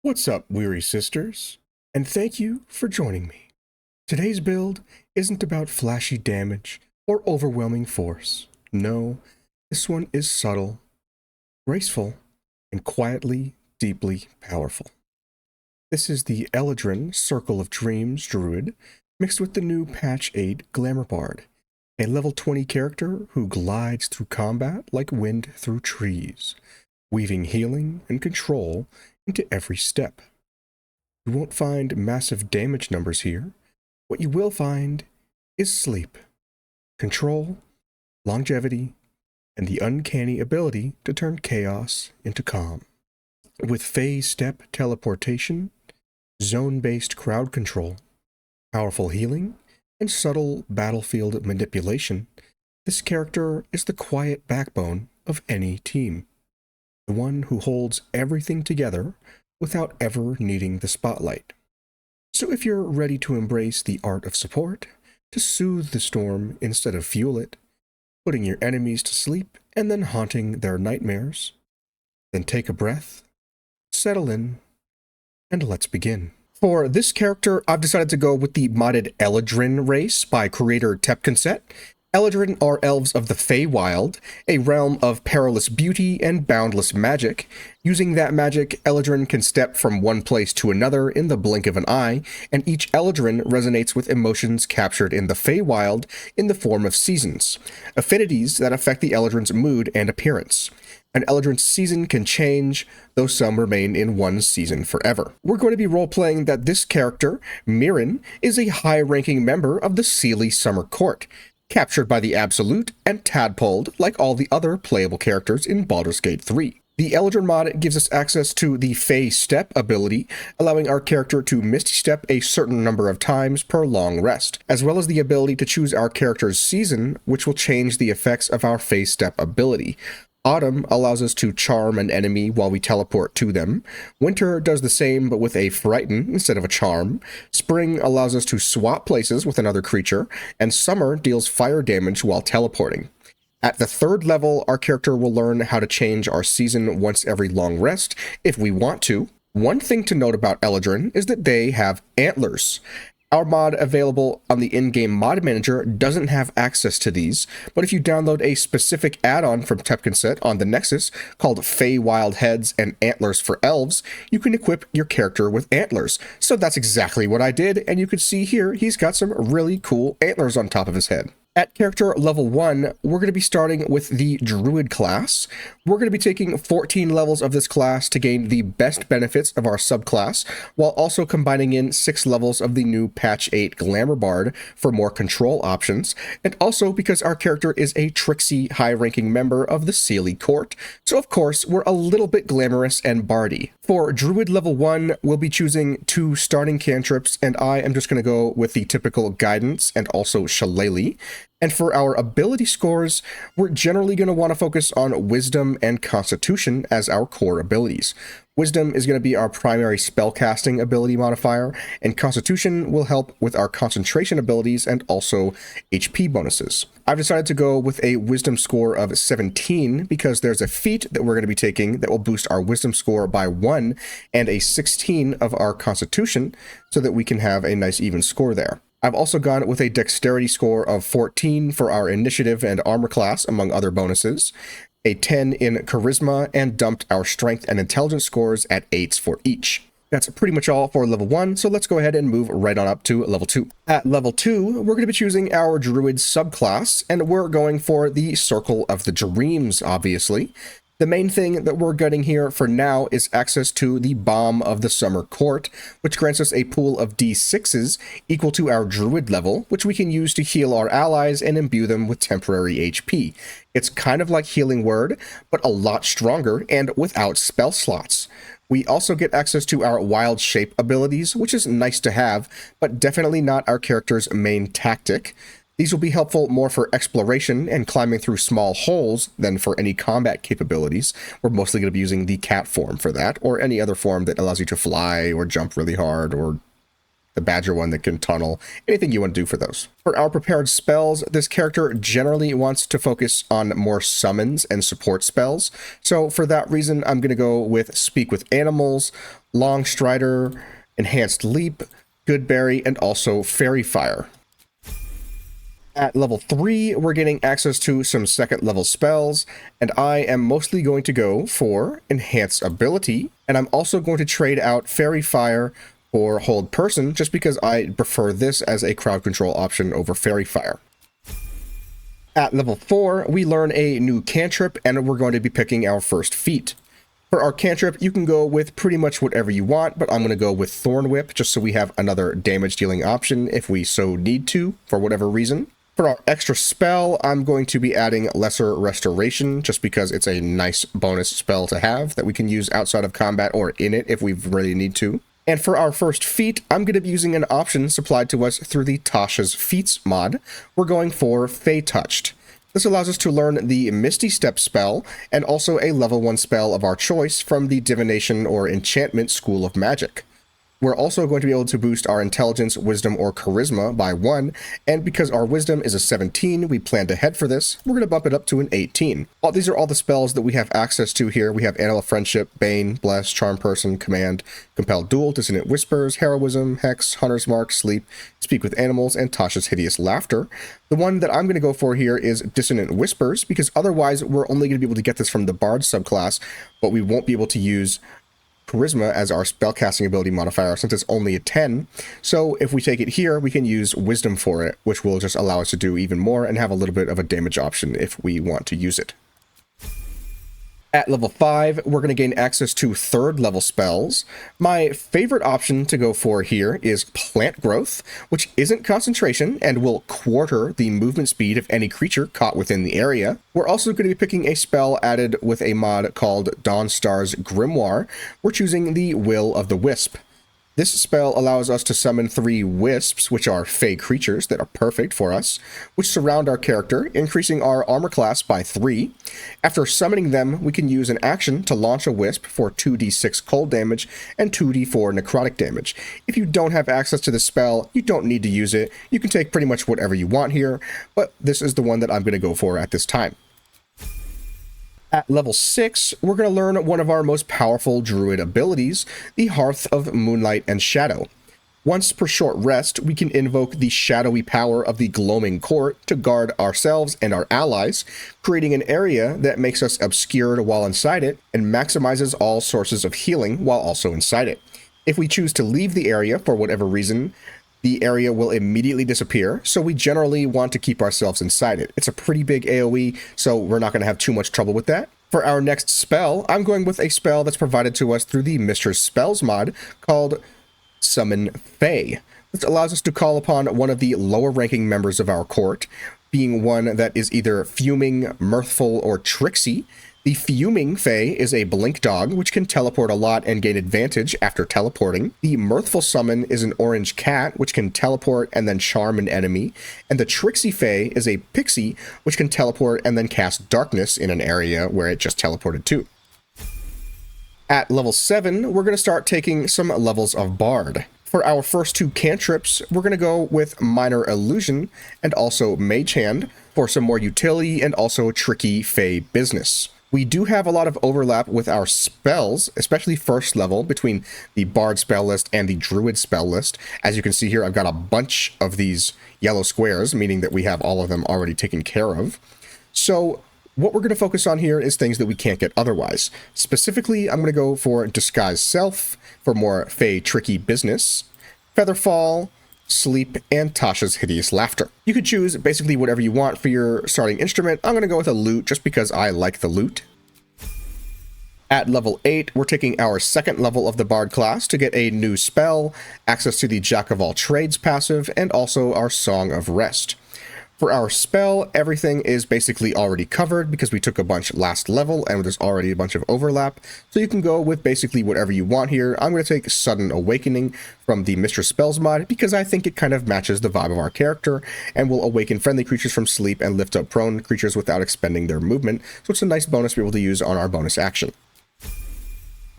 What's up, weary sisters? And thank you for joining me. Today's build isn't about flashy damage or overwhelming force. No, this one is subtle, graceful, and quietly, deeply powerful. This is the Eladrin Circle of Dreams Druid, mixed with the new Patch 8 Glamour Bard, a level 20 character who glides through combat like wind through trees, weaving healing and control into every step. You won't find massive damage numbers here. What you will find is sleep, control, longevity, and the uncanny ability to turn chaos into calm. With phase step teleportation, zone-based crowd control, powerful healing, and subtle battlefield manipulation, this character is the quiet backbone of any team. The one who holds everything together without ever needing the spotlight. So if you're ready to embrace the art of support, to soothe the storm instead of fuel it, putting your enemies to sleep and then haunting their nightmares, then take a breath, settle in, and let's begin. For this character, I've decided to go with the modded Eladrin race by creator Tepkinset. Eladrin are elves of the Feywild, a realm of perilous beauty and boundless magic. Using that magic, Eladrin can step from one place to another in the blink of an eye, and each Eladrin resonates with emotions captured in the Feywild in the form of seasons, affinities that affect the Eladrin's mood and appearance. An Eladrin's season can change, though some remain in one season forever. We're going to be role-playing that this character, Mirren, is a high-ranking member of the Seelie Summer Court, captured by the Absolute and tadpoled like all the other playable characters in Baldur's Gate 3. The Eladrin mod gives us access to the Fey Step ability, allowing our character to Misty Step a certain number of times per long rest, as well as the ability to choose our character's season, which will change the effects of our Fey Step ability. Autumn allows us to charm an enemy while we teleport to them. Winter does the same but with a frighten instead of a charm. Spring allows us to swap places with another creature, and summer deals fire damage while teleporting. At the third level, our character will learn how to change our season once every long rest if we want to. One thing to note about Eladrin is that they have antlers. Our mod available on the in-game mod manager doesn't have access to these, but if you download a specific add-on from Tepkinset on the Nexus called Feywild Heads and Antlers for Elves, you can equip your character with antlers. So that's exactly what I did, and you can see here he's got some really cool antlers on top of his head. At character level 1, we're going to be starting with the Druid class. We're going to be taking 14 levels of this class to gain the best benefits of our subclass, while also combining in 6 levels of the new Patch 8 Glamour Bard for more control options, and also because our character is a tricksy, high-ranking member of the Seelie Court, so of course we're a little bit glamorous and bardy. For Druid level 1, we'll be choosing 2 starting cantrips, and I am just going to go with the typical Guidance and also Shillelagh. And for our ability scores, we're generally going to want to focus on Wisdom and Constitution as our core abilities. Wisdom is going to be our primary spellcasting ability modifier, and Constitution will help with our concentration abilities and also HP bonuses. I've decided to go with a Wisdom score of 17 because there's a feat that we're going to be taking that will boost our Wisdom score by 1 and a 16 of our Constitution so that we can have a nice even score there. I've also gone with a dexterity score of 14 for our initiative and armor class, among other bonuses, a 10 in charisma, and dumped our strength and intelligence scores at 8s for each. That's pretty much all for level 1, so let's go ahead and move right on up to level 2. At level 2, we're going to be choosing our Druid subclass, and we're going for the Circle of the Dreams, obviously. The main thing that we're getting here for now is access to the Balm of the Summer Court, which grants us a pool of D6s equal to our Druid level, which we can use to heal our allies and imbue them with temporary HP. It's kind of like Healing Word, but a lot stronger and without spell slots. We also get access to our Wild Shape abilities, which is nice to have, but definitely not our character's main tactic. These will be helpful more for exploration and climbing through small holes than for any combat capabilities. We're mostly going to be using the cat form for that, or any other form that allows you to fly or jump really hard or the badger one that can tunnel, anything you want to do for those. For our prepared spells, this character generally wants to focus on more summons and support spells. So for that reason, I'm going to go with Speak with Animals, Long Strider, Enhanced Leap, Goodberry, and also Fairy Fire. At level 3, we're getting access to some second level spells, and I am mostly going to go for Enhance Ability, and I'm also going to trade out Fairy Fire for Hold Person, just because I prefer this as a crowd control option over Fairy Fire. At level 4, we learn a new cantrip, and we're going to be picking our first feat. For our cantrip, you can go with pretty much whatever you want, but I'm going to go with Thorn Whip, just so we have another damage dealing option if we so need to, for whatever reason. For our extra spell, I'm going to be adding Lesser Restoration, just because it's a nice bonus spell to have that we can use outside of combat or in it if we really need to. And for our first feat, I'm going to be using an option supplied to us through the Tasha's Feats mod. We're going for Fey Touched. This allows us to learn the Misty Step spell and also a level 1 spell of our choice from the Divination or Enchantment School of Magic. We're also going to be able to boost our intelligence, wisdom, or charisma by 1, and because our wisdom is a 17, we plan to head for this, we're going to bump it up to an 18. These are all the spells that we have access to here. We have Animal Friendship, Bane, Bless, Charm Person, Command, Compel Duel, Dissonant Whispers, Heroism, Hex, Hunter's Mark, Sleep, Speak with Animals, and Tasha's Hideous Laughter. The one that I'm going to go for here is Dissonant Whispers, because otherwise we're only going to be able to get this from the Bard subclass, but we won't be able to use Charisma as our spellcasting ability modifier since it's only a 10. So if we take it here, we can use Wisdom for it, which will just allow us to do even more and have a little bit of a damage option if we want to use it. At level 5, we're going to gain access to 3rd level spells. My favorite option to go for here is Plant Growth, which isn't concentration and will quarter the movement speed of any creature caught within the area. We're also going to be picking a spell added with a mod called Dawnstar's Grimoire. We're choosing the Will of the Wisp. This spell allows us to summon 3 wisps, which are fey creatures that are perfect for us, which surround our character, increasing our armor class by 3. After summoning them, we can use an action to launch a wisp for 2d6 cold damage and 2d4 necrotic damage. If you don't have access to this spell, you don't need to use it. You can take pretty much whatever you want here, but this is the one that I'm going to go for at this time. At level 6, we're going to learn one of our most powerful druid abilities, the Hearth of Moonlight and Shadow. Once per short rest, we can invoke the shadowy power of the Gloaming Court to guard ourselves and our allies, creating an area that makes us obscured while inside it and maximizes all sources of healing while also inside it. If we choose to leave the area for whatever reason, the area will immediately disappear, so we generally want to keep ourselves inside it. It's a pretty big AoE, so we're not going to have too much trouble with that. For our next spell, I'm going with a spell that's provided to us through the Mistress Spells mod called Summon Fey. This allows us to call upon one of the lower ranking members of our court, being one that is either fuming, mirthful, or tricksy. The Fuming Fey is a blink dog, which can teleport a lot and gain advantage after teleporting. The Mirthful Summon is an orange cat, which can teleport and then charm an enemy. And the Tricksy Fey is a pixie, which can teleport and then cast darkness in an area where it just teleported to. At level 7, we're going to start taking some levels of Bard. For our first 2 cantrips, we're going to go with Minor Illusion and also Mage Hand for some more utility and also tricky Fey business. We do have a lot of overlap with our spells, especially first level, between the Bard spell list and the Druid spell list. As you can see here, I've got a bunch of these yellow squares, meaning that we have all of them already taken care of. So what we're going to focus on here is things that we can't get otherwise. Specifically, I'm going to go for Disguise Self for more Fey tricky business, Featherfall, Sleep, and Tasha's Hideous Laughter. You could choose basically whatever you want for your starting instrument. I'm going to go with a lute just because I like the lute. At level 8, we're taking our second level of the Bard class to get a new spell, access to the Jack of All Trades passive, and also our Song of Rest. For our spell, everything is basically already covered because we took a bunch last level and there's already a bunch of overlap. So you can go with basically whatever you want here. I'm going to take Sudden Awakening from the Mistress Spells mod because I think it kind of matches the vibe of our character and will awaken friendly creatures from sleep and lift up prone creatures without expending their movement. So it's a nice bonus to be able to use on our bonus action.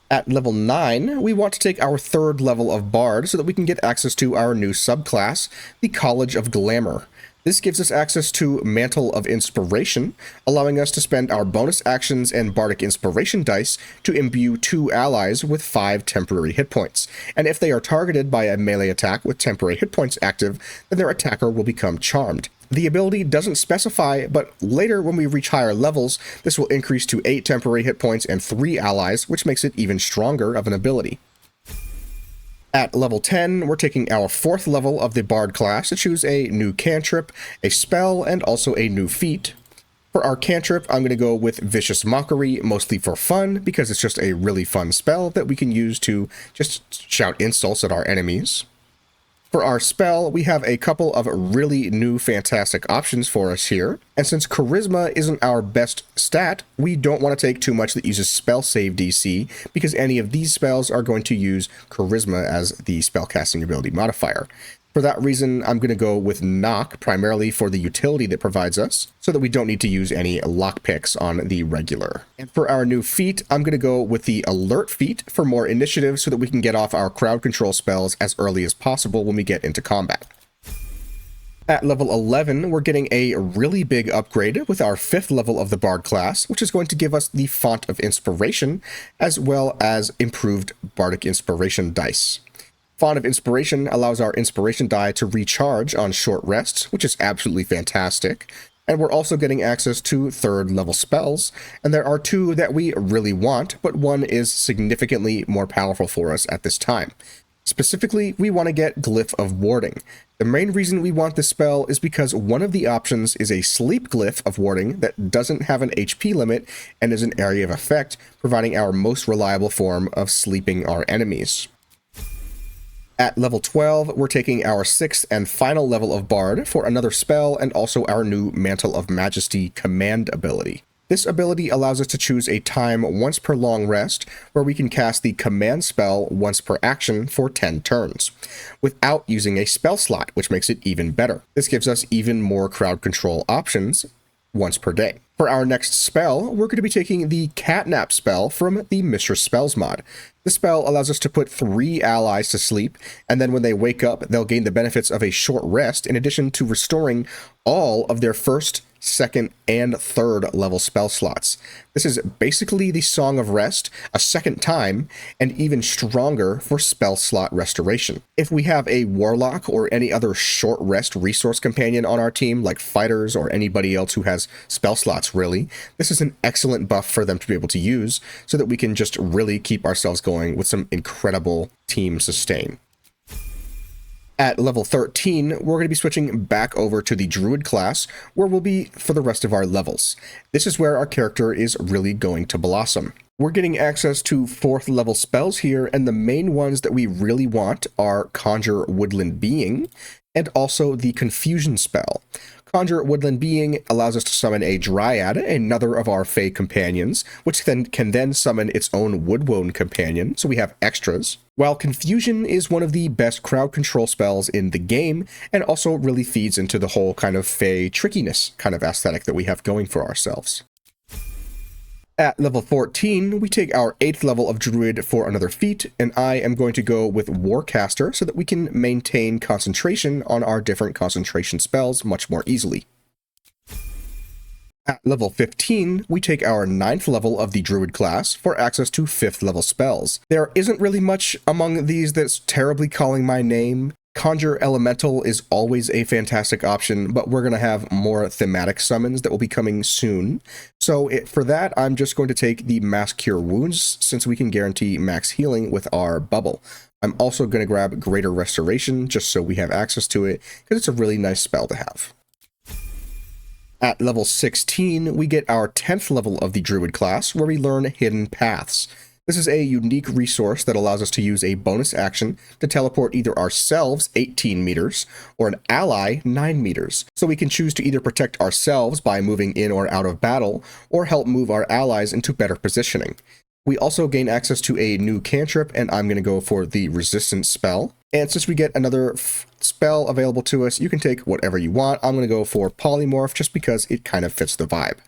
At level 9, we want to take our third level of Bard so that we can get access to our new subclass, the College of Glamour. This gives us access to Mantle of Inspiration, allowing us to spend our bonus actions and Bardic Inspiration dice to imbue 2 allies with 5 temporary hit points. And if they are targeted by a melee attack with temporary hit points active, then their attacker will become charmed. The ability doesn't specify, but later when we reach higher levels, this will increase to 8 temporary hit points and 3 allies, which makes it even stronger of an ability. At level 10, we're taking our 4th level of the Bard class to choose a new cantrip, a spell, and also a new feat. For our cantrip, I'm going to go with Vicious Mockery, mostly for fun, because it's just a really fun spell that we can use to just shout insults at our enemies. For our spell, we have a couple of really new fantastic options for us here, and since Charisma isn't our best stat, we don't want to take too much that uses spell save DC, because any of these spells are going to use Charisma as the spellcasting ability modifier. For that reason, I'm going to go with Knock, primarily for the utility that provides us, so that we don't need to use any lockpicks on the regular. And for our new feat, I'm going to go with the Alert feat for more initiative so that we can get off our crowd control spells as early as possible when we get into combat. At level 11, we're getting a really big upgrade with our 5th level of the Bard class, which is going to give us the Font of Inspiration, as well as improved Bardic Inspiration dice. Font of Inspiration allows our inspiration die to recharge on short rests, which is absolutely fantastic. And we're also getting access to 3rd level spells, and there are 2 that we really want, but one is significantly more powerful for us at this time. Specifically, we want to get Glyph of Warding. The main reason we want this spell is because one of the options is a sleep glyph of warding that doesn't have an HP limit and is an area of effect, providing our most reliable form of sleeping our enemies. At level 12, we're taking our 6th and final level of Bard for another spell and also our new Mantle of Majesty command ability. This ability allows us to choose a time once per long rest where we can cast the command spell once per action for 10 turns, without using a spell slot, which makes it even better. This gives us even more crowd control options once per day. For our next spell, we're going to be taking the Catnap spell from the Mistress Spells mod. The spell allows us to put 3 allies to sleep, and then when they wake up, they'll gain the benefits of a short rest in addition to restoring all of their 1st, 2nd, and 3rd level spell slots. This is basically the Song of Rest a second time, and even stronger for spell slot restoration. If we have a Warlock or any other short rest resource companion on our team, like fighters or anybody else who has spell slots really, this is an excellent buff for them to be able to use so that we can just really keep ourselves going with some incredible team sustain. At level 13, we're going to be switching back over to the Druid class, where we'll be for the rest of our levels. This is where our character is really going to blossom. We're getting access to 4th level spells here, and the main ones that we really want are Conjure Woodland Being, and also the Confusion spell. Conjure Woodland Being allows us to summon a Dryad, another of our Fey companions, which then can summon its own Woodwound companion, so we have extras. While Confusion is one of the best crowd control spells in the game, and also really feeds into the whole kind of Fey trickiness kind of aesthetic that we have going for ourselves. At level 14, we take our 8th level of Druid for another feat, and I am going to go with Warcaster so that we can maintain concentration on our different concentration spells much more easily. At level 15, we take our 9th level of the Druid class for access to 5th level spells. There isn't really much among these that's terribly calling my name. Conjure Elemental is always a fantastic option, but we're going to have more thematic summons that will be coming soon. So for that, I'm just going to take the Mass Cure Wounds, since we can guarantee max healing with our bubble. I'm also going to grab Greater Restoration, just so we have access to it, because it's a really nice spell to have. At level 16, we get our 10th level of the Druid class, where we learn Hidden Paths. This is a unique resource that allows us to use a bonus action to teleport either ourselves 18 meters or an ally 9 meters. So we can choose to either protect ourselves by moving in or out of battle, or help move our allies into better positioning. We also gain access to a new cantrip, and I'm going to go for the Resistance spell. And since we get another spell available to us, you can take whatever you want. I'm going to go for Polymorph just because it kind of fits the vibe.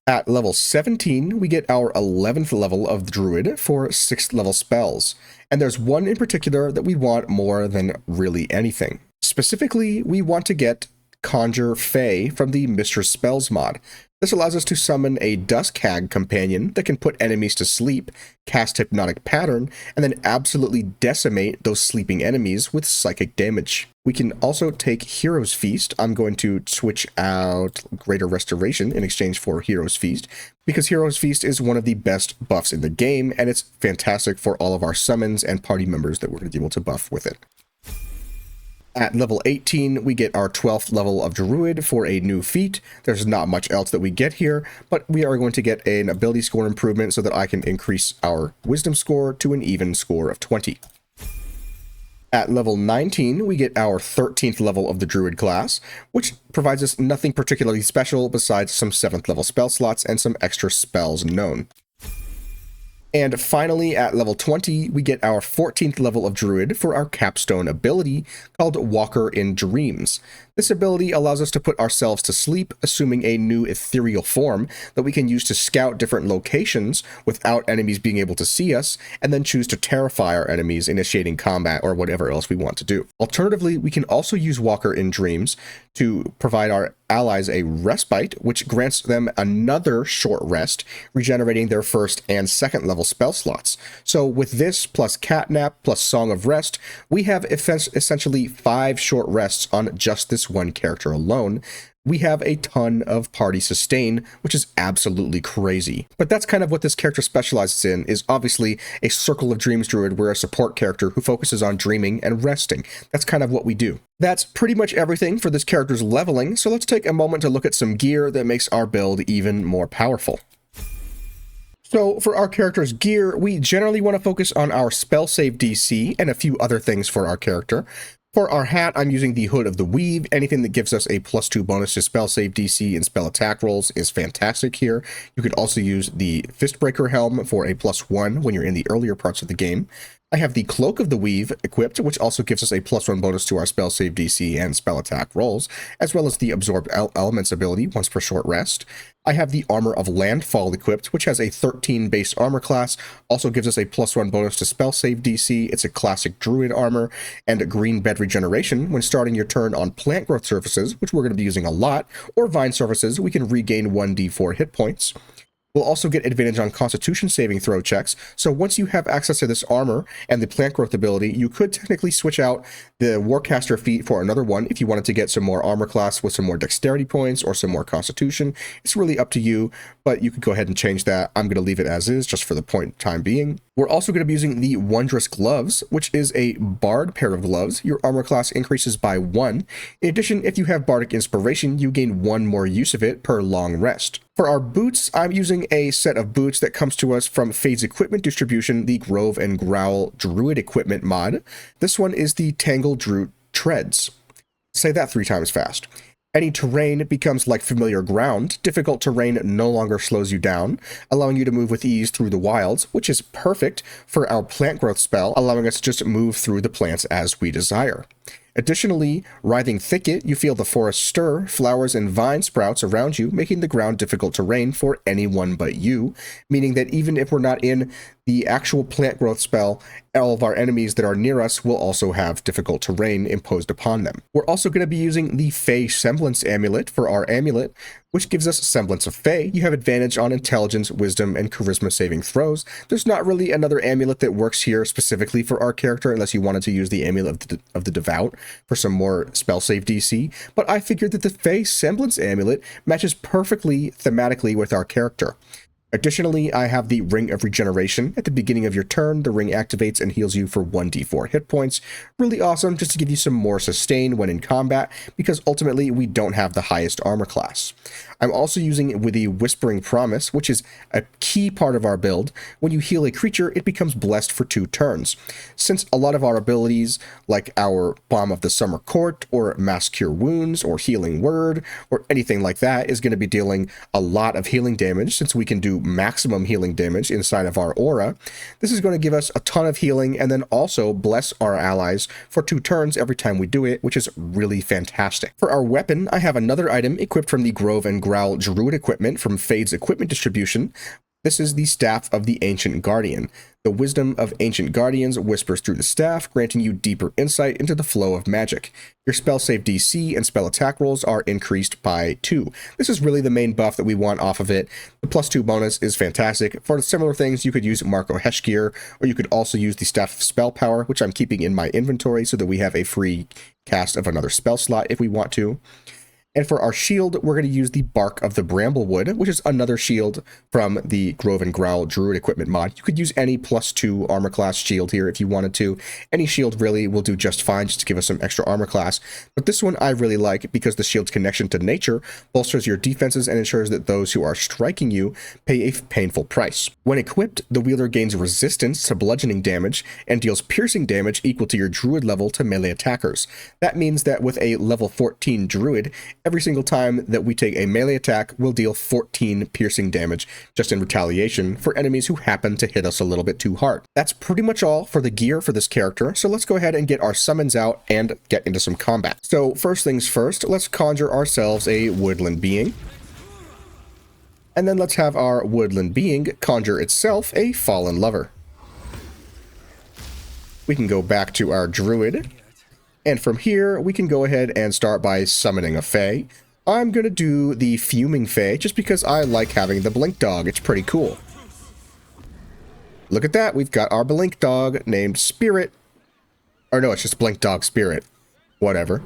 At level 17, we get our 11th level of Druid for 6th level spells, and there's one in particular that we want more than really anything. Specifically, we want to get Conjure Fey from the Mistress Spells mod. This allows us to summon a Dusk Hag companion that can put enemies to sleep, cast Hypnotic Pattern, and then absolutely decimate those sleeping enemies with psychic damage. We can also take Hero's Feast. I'm going to switch out Greater Restoration in exchange for Hero's Feast, because Hero's Feast is one of the best buffs in the game, and it's fantastic for all of our summons and party members that we're going to be able to buff with it. At level 18, we get our 12th level of Druid for a new feat. There's not much else that we get here, but we are going to get an ability score improvement so that I can increase our wisdom score to an even score of 20. At level 19, we get our 13th level of the Druid class, which provides us nothing particularly special besides some 7th level spell slots and some extra spells known. And finally, at level 20, we get our 14th level of Druid for our capstone ability called Walker in Dreams. This ability allows us to put ourselves to sleep, assuming a new ethereal form that we can use to scout different locations without enemies being able to see us, and then choose to terrify our enemies, initiating combat or whatever else we want to do. Alternatively, we can also use Walker in Dreams to provide our allies a respite, which grants them another short rest, regenerating their first and second level spell slots. So with this, plus Catnap, plus Song of Rest, we have essentially 5 short rests on just this one character alone. We have a ton of party sustain, which is absolutely crazy. But that's kind of what this character specializes in, is obviously a Circle of Dreams Druid. We're a support character who focuses on dreaming and resting. That's kind of what we do. That's pretty much everything for this character's leveling, so let's take a moment to look at some gear that makes our build even more powerful. So for our character's gear, we generally want to focus on our spell save DC and a few other things for our character. For our hat, I'm using the Hood of the Weave. Anything that gives us a +2 bonus to spell save DC and spell attack rolls is fantastic here. You could also use the Fistbreaker Helm for a +1 when you're in the earlier parts of the game. I have the Cloak of the Weave equipped, which also gives us a +1 bonus to our spell save DC and spell attack rolls, as well as the Absorb Elements ability once per short rest. I have the Armor of Landfall equipped, which has a 13 base armor class, also gives us a +1 bonus to spell save DC. It's a classic druid armor, and a green bed regeneration. When starting your turn on plant growth surfaces, which we're going to be using a lot, or vine surfaces, we can regain 1d4 hit points. We'll also get advantage on Constitution saving throw checks, so once you have access to this armor and the plant growth ability, you could technically switch out the Warcaster feat for another one if you wanted to get some more armor class with some more dexterity points or some more Constitution. It's really up to you, but you could go ahead and change that. I'm going to leave it as is just for the time being. We're also going to be using the Wondrous Gloves, which is a Bard pair of gloves. Your armor class increases by 1. In addition, if you have Bardic Inspiration, you gain 1 more use of it per long rest. For our boots, I'm using a set of boots that comes to us from Fade's Equipment Distribution, the Grove and Growl Druid Equipment mod. This one is the Tangle Druid Treads. Say that 3 times fast. Any terrain becomes like familiar ground. Difficult terrain no longer slows you down, allowing you to move with ease through the wilds, which is perfect for our plant growth spell, allowing us to just move through the plants as we desire. Additionally, Writhing Thicket, you feel the forest stir, flowers and vine sprouts around you, making the ground difficult terrain for anyone but you, meaning that even if we're not in the actual plant growth spell, all of our enemies that are near us will also have difficult terrain imposed upon them. We're also going to be using the Fey Semblance Amulet for our amulet, which gives us Semblance of Fey. You have advantage on Intelligence, Wisdom, and Charisma saving throws. There's not really another amulet that works here specifically for our character unless you wanted to use the Amulet of the Devout for some more spell save DC, but I figured that the Fey Semblance Amulet matches perfectly thematically with our character. Additionally, I have the Ring of Regeneration. At the beginning of your turn, the ring activates and heals you for 1d4 hit points. Really awesome, just to give you some more sustain when in combat, because ultimately we don't have the highest armor class. I'm also using with the Whispering Promise, which is a key part of our build. When you heal a creature, it becomes blessed for 2 turns. Since a lot of our abilities, like our Balm of the Summer Court, or Mass Cure Wounds, or Healing Word, or anything like that, is going to be dealing a lot of healing damage, since we can do maximum healing damage inside of our aura. This is going to give us a ton of healing and then also bless our allies for 2 turns every time we do it, which is really fantastic. For our weapon, I have another item equipped from the Grove and Growl Druid equipment from Fade's equipment distribution. This is the Staff of the Ancient Guardian. The wisdom of ancient guardians whispers through the staff, granting you deeper insight into the flow of magic. Your spell save DC and spell attack rolls are increased by 2. This is really the main buff that we want off of it. The +2 bonus is fantastic. For similar things, you could use Marco Heshkir, or you could also use the Staff of Spell Power, which I'm keeping in my inventory so that we have a free cast of another spell slot if we want to. And for our shield, we're going to use the Bark of the Bramblewood, which is another shield from the Grove and Growl Druid equipment mod. You could use any +2 armor class shield here if you wanted to. Any shield really will do just fine just to give us some extra armor class. But this one I really like because the shield's connection to nature bolsters your defenses and ensures that those who are striking you pay a painful price. When equipped, the wielder gains resistance to bludgeoning damage and deals piercing damage equal to your druid level to melee attackers. That means that with a level 14 druid, every single time that we take a melee attack, we'll deal 14 piercing damage just in retaliation for enemies who happen to hit us a little bit too hard. That's pretty much all for the gear for this character, so let's go ahead and get our summons out and get into some combat. So first things first, let's conjure ourselves a woodland being. And then let's have our woodland being conjure itself a fallen lover. We can go back to our druid. And from here, we can go ahead and start by summoning a Fey. I'm going to do the Fuming Fey, just because I like having the Blink Dog. It's pretty cool. Look at that, we've got our Blink Dog named Spirit. Or no, it's just Blink Dog Spirit. Whatever.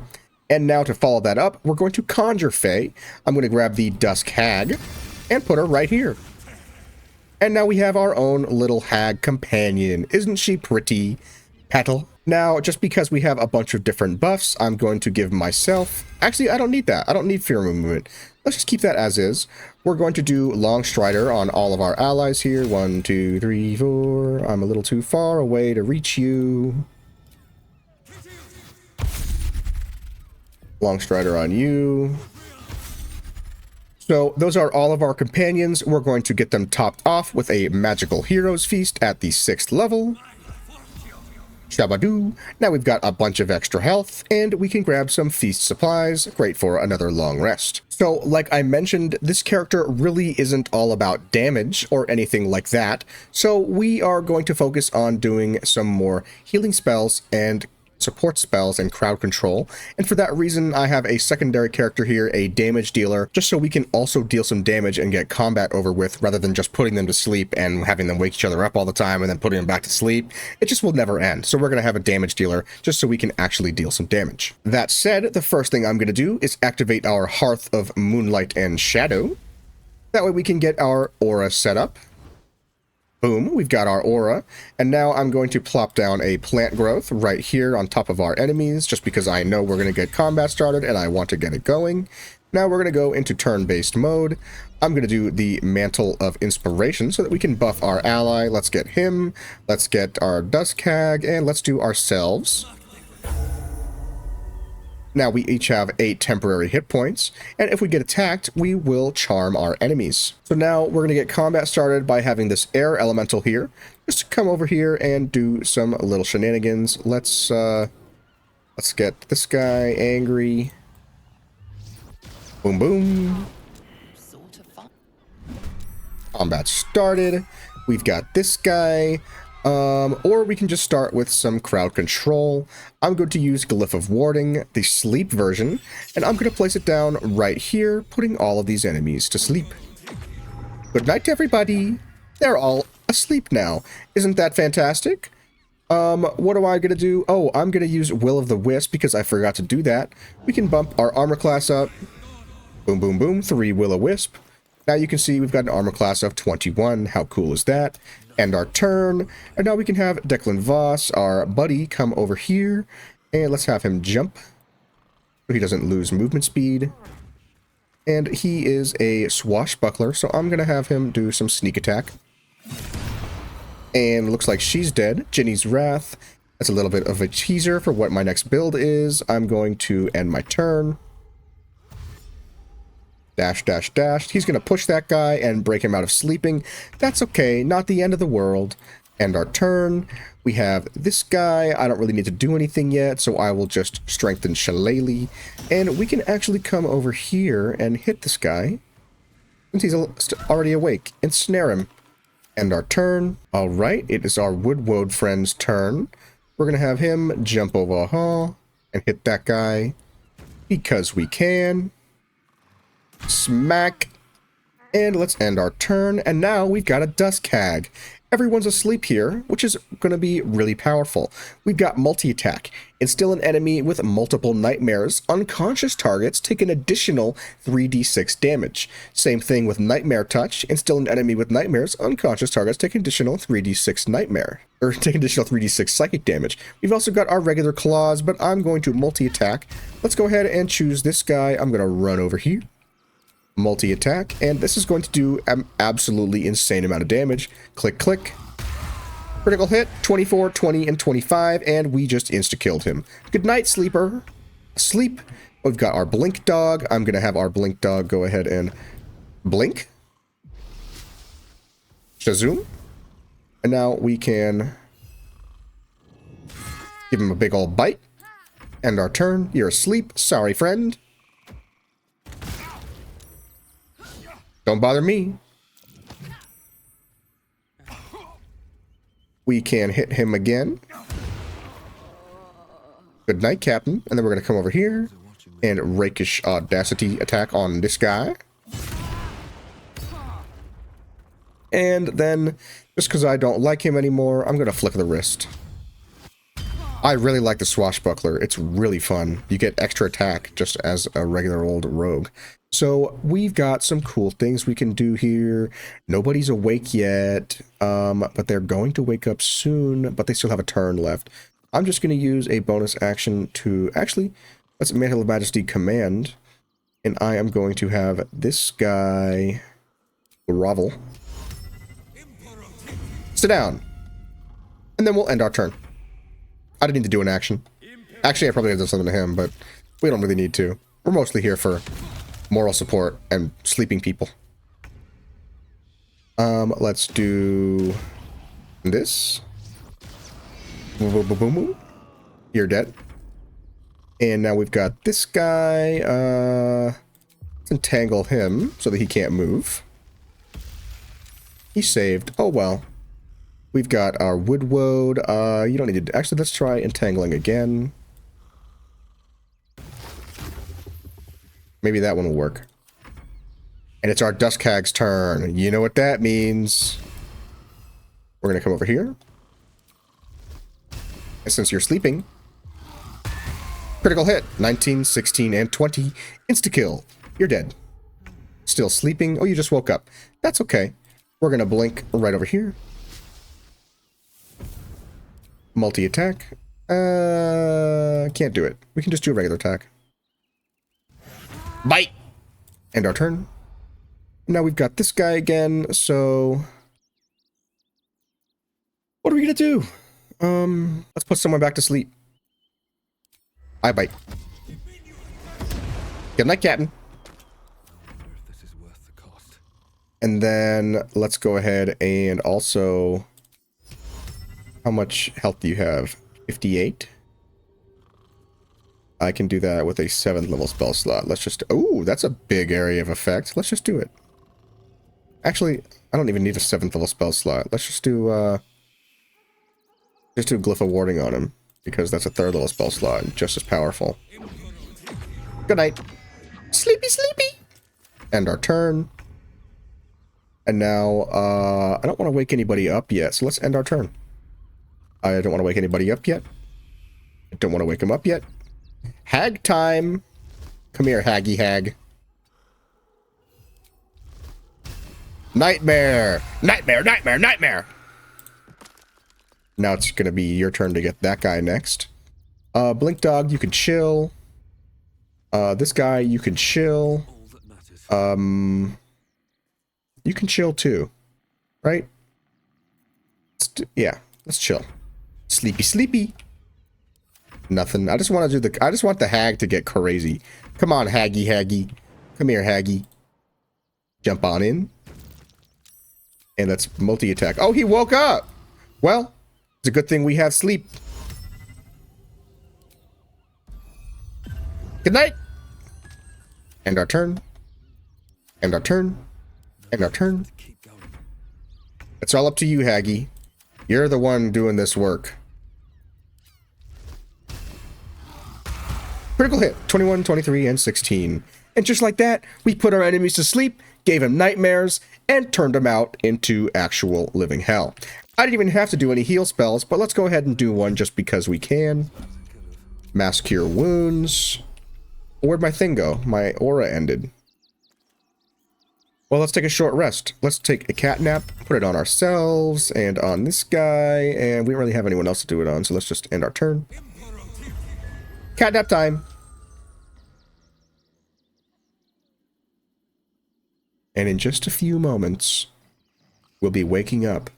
And now to follow that up, we're going to conjure Fey. I'm going to grab the Dusk Hag and put her right here. And now we have our own little hag companion. Isn't she pretty? Petal. Now, just because we have a bunch of different buffs, I'm going to give myself... Actually, I don't need that. I don't need Fear Movement. Let's just keep that as is. We're going to do Long Strider on all of our allies here. 1, 2, 3, 4. I'm a little too far away to reach you. Long Strider on you. So those are all of our companions. We're going to get them topped off with a Magical Heroes Feast at the 6th level. Shabadoo. Now we've got a bunch of extra health, and we can grab some feast supplies, great for another long rest. So, like I mentioned, this character really isn't all about damage or anything like that, so we are going to focus on doing some more healing spells and support spells and crowd control, and for that reason I have a secondary character here, a damage dealer, just so we can also deal some damage and get combat over with rather than just putting them to sleep and having them wake each other up all the time and then putting them back to sleep. It just will never end, so we're going to have a damage dealer just so we can actually deal some damage. That said, the first thing I'm going to do is activate our Hearth of Moonlight and Shadow. That way we can get our aura set up. Boom, we've got our aura, and now I'm going to plop down a plant growth right here on top of our enemies, just because I know we're going to get combat started and I want to get it going. Now we're going to go into turn-based mode. I'm going to do the Mantle of Inspiration so that we can buff our ally. Let's get him, let's get our Dusk Hag, and let's do ourselves. Now we each have 8 temporary hit points, and if we get attacked, we will charm our enemies. So now we're going to get combat started by having this air elemental here, just to come over here and do some little shenanigans. Let's get this guy angry. Boom, boom. Combat started. We've got this guy. Or we can just start with some crowd control. I'm going to use Glyph of Warding, the sleep version, and I'm going to place it down right here, putting all of these enemies to sleep. Good night, everybody. They're all asleep now. Isn't that fantastic? What am I going to do? Oh, I'm going to use Will of the Wisp because I forgot to do that. We can bump our armor class up. Boom, boom, boom. 3 Will-O-Wisp. Now you can see we've got an armor class of 21. How cool is that? End our turn, and now we can have Declan Voss, our buddy, come over here, and let's have him jump so he doesn't lose movement speed. And he is a swashbuckler, so I'm going to have him do some sneak attack. And looks like she's dead. Ginny's Wrath. That's a little bit of a teaser for what my next build is. I'm going to end my turn. Dash, dash, dash. He's going to push that guy and break him out of sleeping. That's okay. Not the end of the world. End our turn. We have this guy. I don't really need to do anything yet, so I will just strengthen Shillelagh. And we can actually come over here and hit this guy, since he's already awake, and snare him. End our turn. Alright, it is our Woodwode friend's turn. We're going to have him jump over a hall and hit that guy, because we can. Smack. And let's end our turn. And now we've got a Dusk Hag. Everyone's asleep here, which is going to be really powerful. We've got multi-attack. Instill an enemy with multiple nightmares. Unconscious targets take an additional 3d6 damage. Same thing with Nightmare Touch. Instill an enemy with nightmares. Unconscious targets take an additional 3d6 nightmare. Or take an additional 3d6 psychic damage. We've also got our regular claws, but I'm going to multi-attack. Let's go ahead and choose this guy. I'm going to run over here. Multi-attack, and this is going to do an absolutely insane amount of damage. Click, click. Critical hit, 24, 20, and 25, and we just insta-killed him. Good night, sleeper. Sleep. We've got our Blink Dog. I'm going to have our Blink Dog go ahead and blink. Shazoom. And now we can give him a big old bite. End our turn. You're asleep. Sorry, friend. Don't bother me. We can hit him again. Good night, Captain. And then we're going to come over here and Rakish Audacity attack on this guy. And then, just because I don't like him anymore, I'm going to flick the wrist. I really like the Swashbuckler. It's really fun. You get extra attack just as a regular old rogue. So we've got some cool things we can do here. Nobody's awake yet, but they're going to wake up soon, but they still have a turn left. I'm just going to use a bonus action to actually, let's Mantle of Majesty command, and I am going to have this guy grovel. Sit down. And then we'll end our turn. I didn't need to do an action. Actually, I probably have done something to him, but we don't really need to. We're mostly here for moral support and sleeping people. Let's do this. Boom, boom, boom, boom, boom. You're dead. And now we've got this guy. Let's entangle him so that he can't move. He's saved. Oh, well. We've got our Woodwode. You don't need to... Actually, let's try entangling again. Maybe that one will work. And it's our Dusk Hag's turn. You know what that means. We're going to come over here. And since you're sleeping... Critical hit. 19, 16, and 20. Insta-kill. You're dead. Still sleeping. Oh, you just woke up. That's okay. We're going to blink right over here. Multi-attack. Can't do it. We can just do a regular attack. Bite! End our turn. Now we've got this guy again, so... What are we gonna do? Let's put someone back to sleep. I bite. Good night, Captain. And then let's go ahead and also... How much health do you have? 58? I can do that with a 7th level spell slot. Let's just... Ooh, that's a big area of effect. Let's just do it. Actually, I don't even need a 7th level spell slot. Let's just do Glyph of Warding on him, because that's a 3rd level spell slot and just as powerful. Good night. Sleepy, sleepy! End our turn. And now, I don't want to wake anybody up yet, so let's end our turn. I don't want to wake anybody up yet. I don't want to wake him up yet. Hag time! Come here, Haggy Hag. Nightmare! Nightmare, nightmare, nightmare! Now it's gonna be your turn to get that guy next. Blink Dog, you can chill. This guy, you can chill. You can chill too. Right? Yeah, let's chill. Sleepy, sleepy. Nothing. I just want to do I just want the hag to get crazy. Come on, Haggy, Haggy. Come here, Haggy. Jump on in. And let's multi-attack. Oh, he woke up! Well, it's a good thing we have sleep. Good night! End our turn. End our turn. End our turn. It's all up to you, Haggy. You're the one doing this work. Critical hit. 21, 23, and 16. And just like that, we put our enemies to sleep, gave them nightmares, and turned them out into actual living hell. I didn't even have to do any heal spells, but let's go ahead and do one just because we can. Mass Cure Wounds. Where'd my thing go? My aura ended. Well, let's take a short rest. Let's take a cat nap, put it on ourselves, and on this guy, and we don't really have anyone else to do it on, so let's just end our turn. Cat nap time! And in just a few moments, we'll be waking up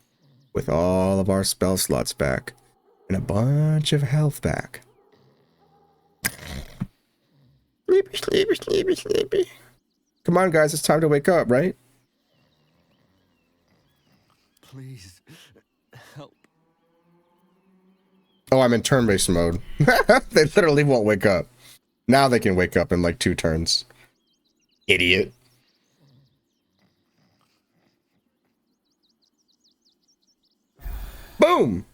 with all of our spell slots back and a bunch of health back. Sleepy, sleepy, sleepy, sleepy. Come on, guys, it's time to wake up, right? Please, help. Oh, I'm in turn-based mode. They literally won't wake up. Now they can wake up in like 2 turns. Idiot. Boom!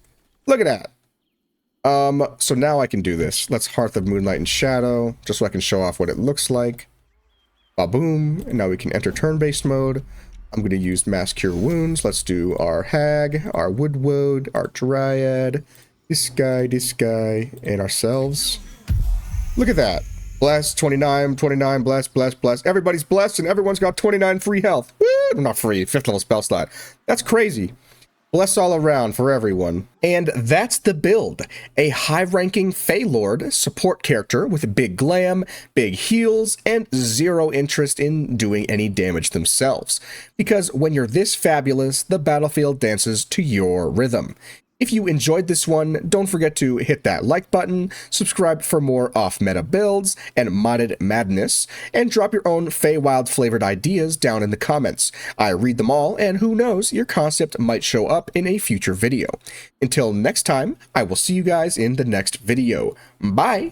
Look at that. So now I can do this. Let's Hearth of Moonlight and Shadow, just so I can show off what it looks like. Ba-boom. And now we can enter turn-based mode. I'm going to use Mass Cure Wounds. Let's do our Hag, our Woodwood, our Dryad, this guy, and ourselves. Look at that. Blessed, 29, 29, blessed, blessed, blessed. Everybody's blessed, and everyone's got 29 free health. Woo! Not free, 5th level spell slot. That's crazy. Bless all around for everyone. And that's the build. A high-ranking Feylord support character with big glam, big heals, and 0 interest in doing any damage themselves. Because when you're this fabulous, the battlefield dances to your rhythm. If you enjoyed this one, don't forget to hit that like button, subscribe for more off-meta builds and modded madness, and drop your own Feywild flavored ideas down in the comments. I read them all, and who knows, your concept might show up in a future video. Until next time, I will see you guys in the next video. Bye!